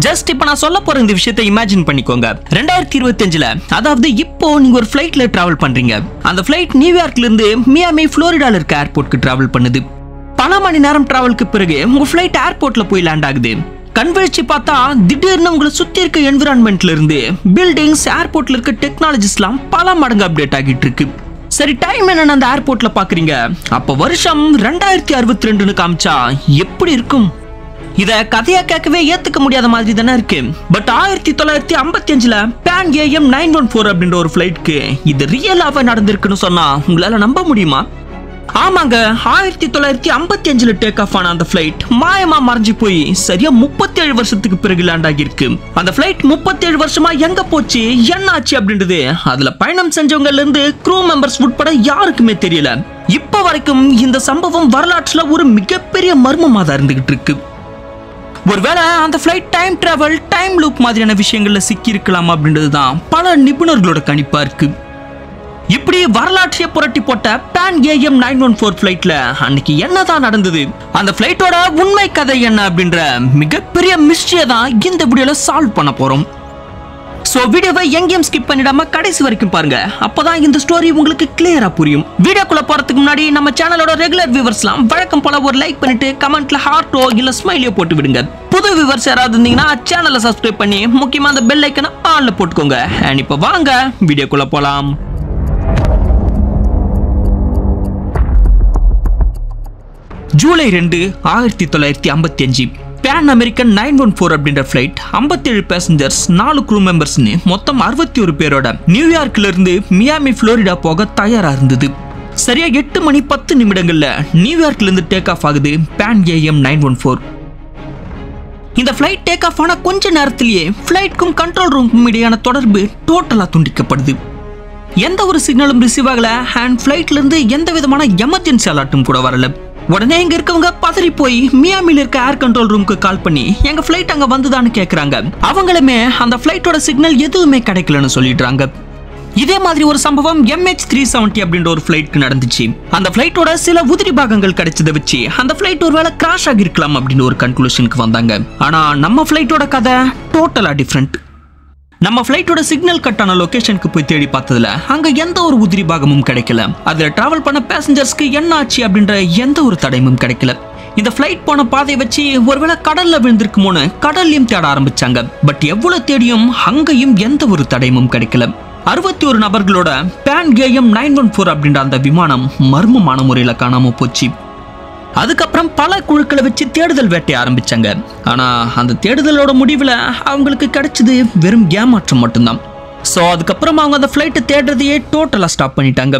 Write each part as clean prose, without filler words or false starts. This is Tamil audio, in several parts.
ஜஸ்ட் இப்ப நான் சொல்ல போற இந்த விஷயத்தை இமேஜின் பண்ணிக்கோங்க. 2025ல அதாவது இப்போ நீங்க ஒரு ஃளைட்ல டிராவல் பண்றீங்க. அந்த ஃளைட் நியூயார்க்ல இருந்து மியாமி புளோரிடால இருக்க ஏர்போர்ட்க்கு டிராவல் பண்ணுது. பல மணி நேரம் டிராவலுக்கு பிறகு உங்க ஃளைட் ஏர்போர்ட்ல போய் லேண்ட் ஆகுது. கண்வழிச்சு பார்த்தா திடீர்னு உங்களை சுத்தி இருக்க என்விரான்மெண்ட்ல இருந்து பில்டிங்ஸ், ஏர்போர்ட்ல இருக்க டெக்னாலஜிஸ்லாம் பல மடங்கு அப்டேட் ஆகிட்டு இருக்கு. சரி, டைம் என்னன்னு அந்த ஏர்போர்ட்ல பாக்குறீங்க. அப்ப வருஷம் 2062ன்னு காமிச்சா எப்படி இருக்கும்? இத கதையா கேட்கவே ஏத்துக்க முடியாத மாதிரி தானே இருக்கு. பட் 1955ல PAN AM 914 அப்படின்ற ஒரு ஃளைட்க்கு இது ரியலாவே நடந்திருக்குன்னு சொன்னா உங்களால நம்ப முடியுமா? ஆமாங்க, 1955ல டேக் ஆஃப் ஆன அந்த ஃளைட் மாயமா மறைஞ்சு போய் சரியா 37 வருஷத்துக்கு பிறகு லேண்ட் ஆகிருக்கு. அந்த ஃளைட் 37 வருஷமா எங்க போச்சு, என்ன ஆச்சு அப்படின்றது அதுல பயணம் செஞ்சவங்கல இருந்து க்ரூ மெம்பர்ஸ் உட்பட யாருக்குமே தெரியல. இப்ப வரைக்கும் இந்த சம்பவம் வரலாற்றுல ஒரு மிகப்பெரிய மர்மமா தான் இருந்துகிட்டு இருக்கு. ஒருவேளை அந்த flight time travel, time loop மாதிரியான விஷயங்கள்ல சிக்கி இருக்கலாம் அப்படின்றது தான் பல நிபுணர்களோட கணிப்பா இருக்கு. இப்படி வரலாற்றை புரட்டி போட்ட PAN AM 914 ஃளைட்ல அன்னைக்கு என்னதான் நடந்தது, அந்த ஃளைட்டோட உண்மை கதை என்ன அப்படின்ற மிகப்பெரிய மிஸ்டரியை தான் இந்த வீடியோல சால்வ் பண்ண போறோம். சோ வீடியோவை எங்கேயும் ஸ்கிப் பண்ணிடாம கடைசி வரைக்கும் பாருங்க. அப்பதான் இந்த ஸ்டோரி உங்களுக்கு கிளியரா புரியும். வீடியோக்குள்ள போறதுக்கு முன்னாடி நம்ம சேனலோட ரெகுலர் வியூவர்ஸ்லாம் வழக்கம் போல ஒரு லைக் பண்ணிட்டு கமெண்ட்ல ஹார்ட்டோ இல்ல ஸ்மைலியோ போட்டு விடுங்க. புது வியூவர்ஸ் யாராவது இருந்தீங்கன்னா சேனலை சப்ஸ்கிரைப் பண்ணி முக்கியமா அந்த பெல் ஐக்கனை ஆன்ல போட்டுக்கோங்க. அண்ட் இப்ப வாங்க வீடியோக்குள்ள போலாம். ஜூலை 2, 1955 PAN American 914 அப்படின்ற ஃளைட் 57 பேசஞ்சர்ஸ், 4 க்ரூ மெம்பர்ஸ்னு மொத்தம் 61 பேரோட நியூயார்க்ல இருந்து மியாமி புளோரிடா போக தயாரா இருந்தது. சரியா 8 மணி 10 நிமிடங்கள்ல நியூயார்க்ல இருந்து டேக் ஆஃப் ஆகுது PAN AM 914. இந்த ஃளைட் டேக் ஆஃப் ஆன கொஞ்ச நேரத்திலேயே ஃளைட்க்கும் கண்ட்ரோல் ரூமுக்கும் இடையான தொடர்பு டோட்டலா துண்டிக்கப்படுது. எந்த ஒரு சிக்னலும் ரிசீவ் ஆகல. அண்ட் ஃளைட்ல இருந்து எந்த விதமான எமர்ஜென்சி அலர்ட்டும் கூட வரல. உடனே இங்க இருக்கவங்க பதறி போய் மியாமில இருக்க ஏர் கண்ட்ரோல் ரூமுக்கு கால் பண்ணி எங்க ஃளைட் அங்க வந்துதான்னு கேக்குறாங்க. அவங்களுமே அந்த ஃளைட்டோட சிக்னல் எதுவுமே கிடைக்கலன்னு சொல்லிடுறாங்க. இதே மாதிரி ஒரு சம்பவம் MH370 அப்படின்ற ஒரு ஃளைட்க்கு நடந்துச்சு. அந்த ஃளைட்டோட சில உதிரி பாகங்கள் கிடைச்சதை வச்சு அந்த ஃளைட் ஒருவேளை கிராஷ் ஆகிருக்கலாம் அப்படின்னு ஒரு கன்க்ளூஷனுக்கு வந்தாங்க. ஆனா நம்ம ஃளைட்டோட கதை டோட்டலா டிஃப்ரெண்ட். நம்ம ஃளைட்டோட சிக்னல் கட்டான லொகேஷனுக்கு போய் தேடி பார்த்ததுல அங்க எந்த ஒரு உதிரி பாகமும் கிடைக்கல. அதுல டிராவல் பண்ண பேசஞ்சர்ஸ்க்கு என்ன ஆச்சு அப்படின்ற எந்த ஒரு தடயமும் கிடைக்கல. இந்த ஃளைட் போன பாதையை வச்சு ஒருவேளை கடல்ல விழுந்திருக்குமோன்னு கடல்லையும் தேட ஆரம்பிச்சாங்க. பட் எவ்வளவு தேடியும் அங்கேயும் எந்த ஒரு தடயமும் கிடைக்கல. 61 நபர்களோட PAN AM 914 அப்படின்ற அந்த விமானம் மர்மமான முறையில காணாம போச்சு. அதுக்கப்புறம் பல குழுக்களை வச்சு தேடுதல் வேட்டைய ஆரம்பிச்சாங்க. ஆனா அந்த தேடுதலோட முடிவுல அவங்களுக்கு கிடைச்சது வெறும் ஏமாற்றம் மட்டும்தான். சோ அதுக்கப்புறம் அவங்க அந்த ஃளைட்டை தேடுறதையே டோட்டலா ஸ்டாப் பண்ணிட்டாங்க.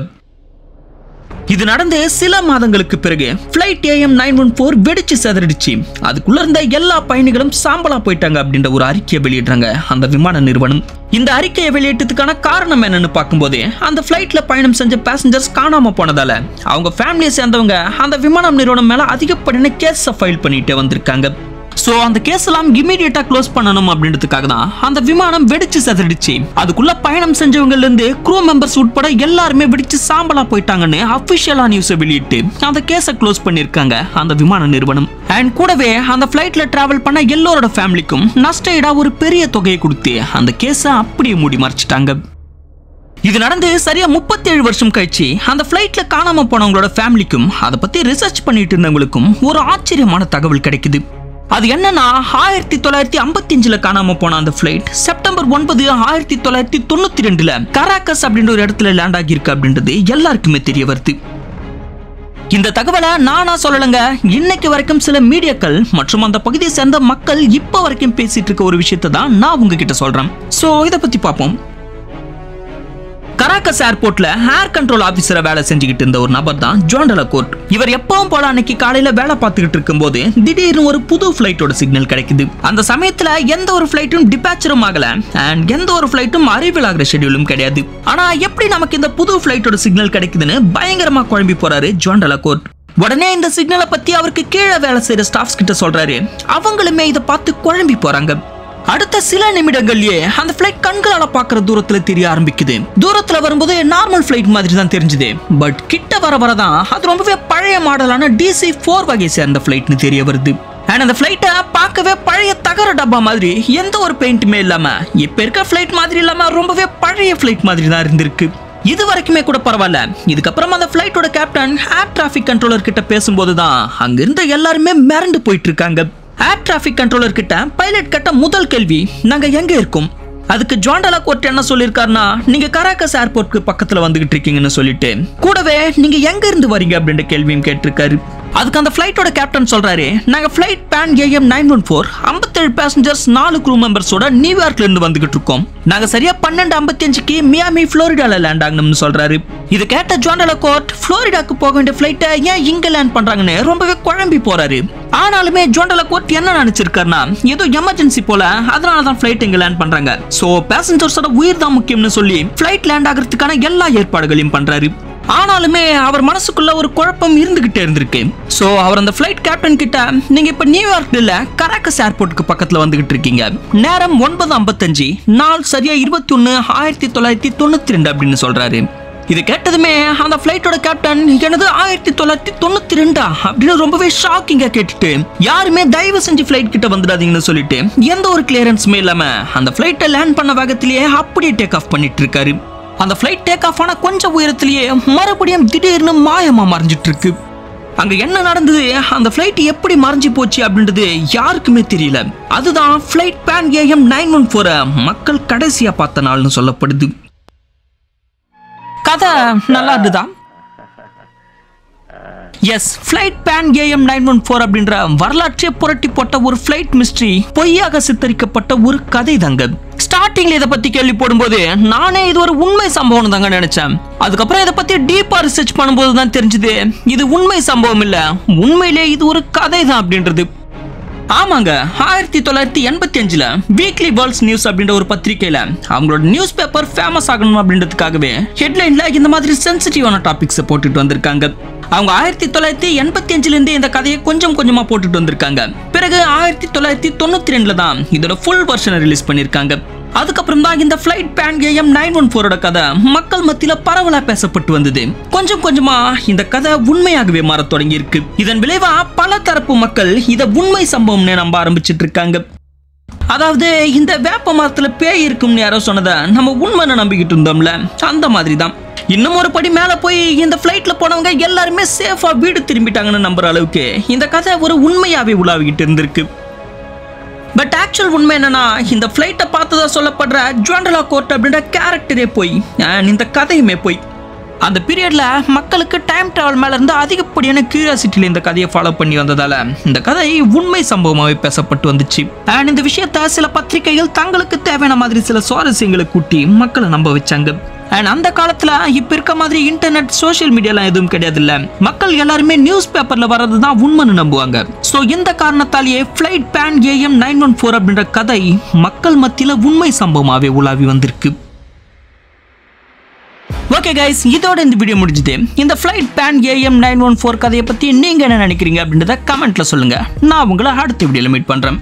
இது நடந்து சில மாதங்களுக்கு பிறகு ஃளைட் AM 914 வெடிச்சு செதறிடுச்சு. அதுக்குள்ள இருந்த எல்லா பயணிகளும் சாம்பலா போயிட்டாங்க அப்படின்ற ஒரு அறிக்கையை வெளியிடுறாங்க அந்த விமான நிறுவனம். இந்த அறிக்கையை வெளியிட்டதுக்கான காரணம் என்னன்னு பார்க்கும்போது அந்த ஃளைட்ல பயணம் செஞ்ச பேசஞ்சர்ஸ் காணாம போனதால அவங்க ஃபேமிலியை சேர்ந்தவங்க அந்த விமானம் நிறுவனம் மேல அதிகப்படியான கேஸை ஃபைல் பண்ணிட்டே வந்திருக்காங்க. சோ அந்த கேஸ் எல்லாம் இமிடியேட்டா க்ளோஸ் பண்ணணும் அப்படின்றதுக்காக தான் அந்த விமானம் வெடிச்சு செதறிடுச்சு. அதுக்குள்ள பயணம் செஞ்சவங்கல இருந்து க்ரூ மெம்பர்ஸ் உட்பட எல்லாருமே வெடிச்சு சாம்பலா போயிட்டாங்கன்னு அபிஷியலா நியூஸ் வெளியிட்டு அந்த கேஸை க்ளோஸ் பண்ணிருக்காங்க அந்த விமான நிறுவனம். அண்ட் கூடவே அந்த ஃளைட்ல டிராவல் பண்ண எல்லாரோட ஃபேமிலிக்கும் நஷ்ட ஈடா ஒரு பெரிய தொகையை கொடுத்து அந்த கேஸை அப்படியே மூடி மறைச்சிட்டாங்க. இது நடந்து சரியா 37 வருஷம் கழிச்சு அந்த ஃளைட்ல காணாம போனவங்களோட ஃபேமிலிக்கும் அதை பத்தி ரிசர்ச் பண்ணிட்டு இருந்தவங்களுக்கும் ஒரு ஆச்சரியமான தகவல் கிடைக்குது. அது என்னன்னா 1955ல காணாம போன அந்த ஃளைட் செப்டம்பர் 9, 1992ல கராக்கஸ் அப்படின்ற ஒரு இடத்துல லேண்ட் ஆகியிருக்கு அப்படின்றது எல்லாருக்குமே தெரிய வருது. இந்த தகவலை நானா சொல்லலங்க, இன்னைக்கு வரைக்கும் சில மீடியாக்கள் மற்றும் அந்த பகுதியை சேர்ந்த மக்கள் இப்ப வரைக்கும் பேசிட்டு இருக்க ஒரு விஷயத்தை தான் நான் உங்ககிட்ட சொல்றேன். சோ இத பத்தி பாப்போம். கராக்கஸ் ஏர்போர்ட்ல ஏர் கண்ட்ரோல் ஆபீசரா வேலை செஞ்சுக்கிட்டு இருந்த ஒரு நபர் தான் ஜான் டெலகோர்ட். இவர் எப்பவும் போல அன்னைக்கு காலையில வேலை பார்த்துக்கிட்டு இருக்கும்போது திடீர்னு ஒரு புது ஃளைட்டோட சிக்னல் கிடைக்குது. அந்த சமயத்துல எந்த ஒரு ஃளைட்டும் டிபாச்சரும் ஆகல அண்ட் எந்த ஒரு ஃளைட்டும் அரைவல் ஆகிற ஷெட்யூலும் கிடையாது. ஆனா எப்படி நமக்கு இந்த புது ஃளைட்டோட சிக்னல் கிடைக்குதுன்னு பயங்கரமா குழம்பி போறாரு ஜான் டெலகோர்ட். உடனே இந்த சிக்னலை பத்தி அவருக்கு கீழே வேலை செய்யற ஸ்டாஃப்ஸ் கிட்ட சொல்றாரு. அவங்களுமே இதை பார்த்து குழம்பி போறாங்க. அடுத்த சில நிமிடங்கள்லயே அந்த ஃளைட் கண்களால பாக்குற தூரத்துல தெரிய ஆரம்பிக்குது. தூரத்துல வரும்போது நார்மல் ஃளைட் மாதிரி தான் தெரிஞ்சது. பட் கிட்ட வர வரதான் அது ரொம்பவே பழைய மாடலான DC-4 வகை சேர்ந்த ஃளைட்னு தெரிய வருது. அண்ட் அந்த ஃபிளைட்டை பார்க்கவே பழைய தகர டப்பா மாதிரி எந்த ஒரு பெயிண்ட்டுமே இல்லாம இப்ப இருக்க ஃபிளைட் மாதிரி இல்லாம ரொம்பவே பழைய ஃபிளைட் மாதிரி தான் இருந்திருக்கு. இது வரைக்குமே கூட பரவாயில்ல. இதுக்கப்புறம் அந்த ஃபிளைட்டோட கேப்டன் ஏர் டிராஃபிக் கண்ட்ரோலர் கிட்ட பேசும்போது தான் அங்க இருந்த எல்லாருமே மிரண்டு போயிட்டு இருக்காங்க. ஏர் டிராஃபிக் கண்ட்ரோலர் கிட்ட பைலட் கேட்ட முதல் கேள்வி, நாங்க எங்க இருக்கோம்? அதுக்கு ஜான் டெலாகோர்ட் என்ன சொல்லியிருக்காருன்னா, நீங்க கராக்கஸ் ஏர்போர்ட்க்கு பக்கத்துல வந்துகிட்டு இருக்கீங்கன்னு சொல்லிட்டு கூடவே நீங்க எங்க இருந்து வரீங்க அப்படின்ற கேள்வியும் கேட்டிருக்காரு. அதுக்கு அந்த ஃபிளைட்டோட கேப்டன் சொல்றாரு, நாங்க flight PAN AM 914 57 passengers 4 crew மெம்பர்ஸோட நியூயார்க்ல இருந்து வந்துகிட்டு இருக்கோம். நாங்க சரியா 12:55க்கு மியாமி புளோரிடால லேண்ட் ஆகணும்னு சொல்றாரு. இது கேட்ட ஜான் டெலாகோர்ட் புளோரிடாக்கு போக வேண்டிய ஃபிளைட்டை ஏன் இங்க லேண்ட் பண்றாங்கன்னு ரொம்பவே குழம்பி போறாரு. ஆனாலுமே ஜான் டெலாகோர்ட் என்ன நினைச்சிருக்காருன்னா, ஏதோ எமர்ஜென்சி போல, அதனாலதான் ஃபிளைட் இங்க லேண்ட் பண்றாங்க, சோ பேசஞ்சர்ஸோட உயிர் தான் முக்கியம்னு சொல்லி ஃபிளைட் லேண்ட் ஆகிறதுக்கான எல்லா ஏற்பாடுகளையும் பண்றாரு. ஆனாலுமே அவர் மனசுக்குள்ள ஒரு குழப்பம் இருந்துகிட்டே இருந்திருக்கு. சோ அவர் அந்த ஃபிளைட் கேப்டன் கிட்ட, நீங்க இப்ப நியூயார்க்ல இல்ல கராக்கஸ் ஏர்போர்ட்க்கு பக்கத்துல வந்துகிட்டு இருக்கீங்க, நேரம் 9:55, நாள் சரியா 21/1992 அப்படின்னு சொல்றாரு. இது கேட்டதுமே அந்த ஃபிளைட்டோட கேப்டன், எனது 1992 அப்படின்னு ரொம்பவே ஷாக்கிங்கா கேட்டுட்டு, யாருமே தயவு செஞ்சு ஃபிளைட் கிட்ட வந்துடாதீங்கன்னு சொல்லிட்டு எந்த ஒரு கிளியரன்ஸுமே இல்லாம அந்த ஃபிளைட்டை லேண்ட் பண்ண வேகத்திலேயே அப்படியே டேக் ஆஃப் பண்ணிட்டு இருக்காரு. அந்த ஃபிளைட் டேக் ஆஃப் ஆன கொஞ்சம் உயரத்திலேயே மறுபடியும் திடீர்னு மாயமா மறைஞ்சிட்டு இருக்கு. அங்க என்ன நடந்தது, அந்த ஃபிளைட் எப்படி மறைஞ்சு போச்சு அப்படின்றது யாருக்குமே தெரியல. அதுதான் ஃபிளைட் PAN AM 914 மக்கள் கடைசியா பார்த்த நாள்னு சொல்லப்படுது. கதை நல்லா இருந்ததா? எஸ், ஃபிளைட் PAN AM 914 அப்படின்ற வரலாற்றை புரட்டி போட்ட ஒரு ஃபிளைட் மிஸ்ட்ரி பொய்யாக சித்தரிக்கப்பட்ட ஒரு கதை தாங்க. ஸ்டார்டிங்ல இதை பத்தி கேள்வி போடும்போது நானே இது ஒரு உண்மை சம்பவம் தாங்க நினைச்சேன். அதுக்கப்புறம் இதை பத்தி டீப்பா ரிசர்ச் பண்ணும்போது தான் தெரிஞ்சது இது உண்மை சம்பவம் இல்ல, உண்மையிலே இது ஒரு கதை தான் அப்படின்றது. ஆமாங்க, 1985ல வீக்லி வேர்ல்ட்ஸ் நியூஸ் அப்படின்ற ஒரு பத்திரிகையில அவங்களோட நியூஸ் பேப்பர் ஃபேமஸ் ஆகணும் அப்படின்றதுக்காகவே ஹெட்லைன்ல இந்த மாதிரி சென்சிட்டிவான டாபிக்ஸை போட்டுட்டு வந்திருக்காங்க. அவங்க 1985ல இருந்து இந்த கதையை கொஞ்சம் கொஞ்சமா போட்டுட்டு வந்திருக்காங்க. பிறகு 1992ல தான் இதோட ஃபுல் வெர்ஷனை ரிலீஸ் பண்ணிருக்காங்க. அதுக்கப்புறம் தான் இந்த ஃபிளைட் PAN AM 914 கதை மக்கள் மத்தியில பரவலா பேசப்பட்டு வந்தது. கொஞ்சம் கொஞ்சமா இந்த கதை உண்மையாகவே மாற தொடங்கி இருக்கு. இதன் விளைவா பல தரப்பு மக்கள் இதை உண்மை சம்பவம்னு நம்ப ஆரம்பிச்சிட்டு இருக்காங்க. அதாவது இந்த வேப்ப மரத்துல பேய் இருக்கும்னு யாரோ சொன்னதை நம்ம உண்மைன்னு நம்பிக்கிட்டு இருந்தோம்ல, அந்த மாதிரி தான். இன்னும் ஒரு படி மேல போய் இந்த ஃபிளைட்ல போனவங்க எல்லாருமே சேஃபா வீடு திரும்பிட்டாங்கன்னு நம்புற அளவுக்கு இந்த கதை ஒரு உண்மையாவே உலாவிக்கிட்டு இருந்திருக்கு. பட் ஆக்சுவல் உண்மை என்னன்னா, இந்த ஃபிளைட்டை பார்த்ததா சொல்லப்படுற ஜான் டெலாகோர்ட் அப்படின்ற கேரக்டரே போய் இந்த கதையுமே போய். அந்த பீரியட்ல மக்களுக்கு டைம் டிராவல் மேல இருந்து அதிகப்படியான கியூரியாசிட்டியில இந்த கதையை ஃபாலோ பண்ணி வந்ததால இந்த கதை உண்மை சம்பவமாகவே பேசப்பட்டு வந்துச்சு. அண்ட் இந்த விஷயத்த சில பத்திரிகைகள் தங்களுக்கு தேவையான மாதிரி சில சுவாரஸ்யங்களை கூட்டி மக்களை நம்ப வச்சாங்க. அண்ட் அந்த காலத்துல இப்ப இருக்க மாதிரி இன்டர்நெட் சோசியல் மீடியாலாம் எதுவும் கிடையாது இல்ல, மக்கள் எல்லாருமே நியூஸ் பேப்பர்ல வர்றது தான் உண்மைன்னு நம்புவாங்க. சோ இந்த காரணத்தாலேயே ஃபிளைட் PAN AM 914 அப்படின்ற கதை மக்கள் மத்தியில உண்மை சம்பவமாவே உலாவி வந்திருக்கு. ஓகே கைஸ், இதோட இந்த வீடியோ முடிஞ்சுது. இந்த ஃபிளைட் PAN AM 914 கதையை பத்தி நீங்க என்ன நினைக்கிறீங்க அப்படின்றத கமெண்ட்ல சொல்லுங்க. நான் உங்களை அடுத்த வீடியோல மீட் பண்றேன்.